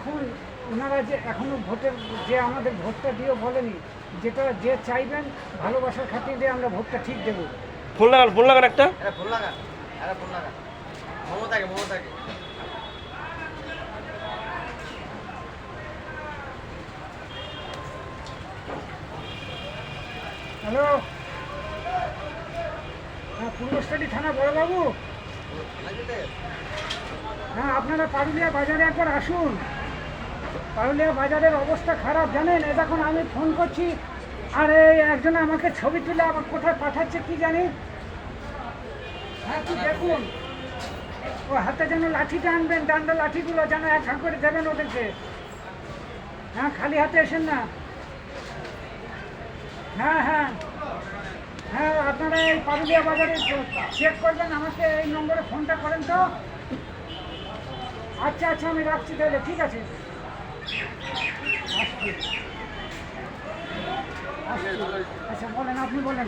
এখন ওনারা যে এখনো ভোটের যে আমাদের ভোটটা দিয়েও বলেনি, যেটা যে চাইবেন ভালোবাসার খাতিরে দিয়ে আমরা ভোটটা ঠিক দেবো। ফোন লাগান একটা। ফোন লাগা, ফোন লাগা, মমতাকে। হ্যালো, হ্যাঁ পূর্বস্থলী থানা বড়বাবু। হ্যাঁ, আপনারা পারুলিয়া বাজারে একবার আসুন। পারুলিয়া বাজারের অবস্থা খারাপ জানেন। এ দেখুন আমি ফোন করছি আর এই একজন আমাকে ছবি তুলে আবার কোথায় পাঠাচ্ছে কি জানি। হ্যাঁ কি দেখুন, ও হাতে যেন লাঠিটা আনবেন, ডান্ডা লাঠিগুলো যেন এক হাত করে দেবেন ওদেরকে। হ্যাঁ খালি হাতে এসেন না। হ্যাঁ হ্যাঁ হ্যাঁ, আপনারা এই পারুলিয়া বাজারে চেক করবেন, আমাকে এই নম্বরে ফোনটা করেন তো। আচ্ছা আচ্ছা, আমি রাখছি তাহলে, ঠিক আছে। আচ্ছা বলেন, আপনি বলেন।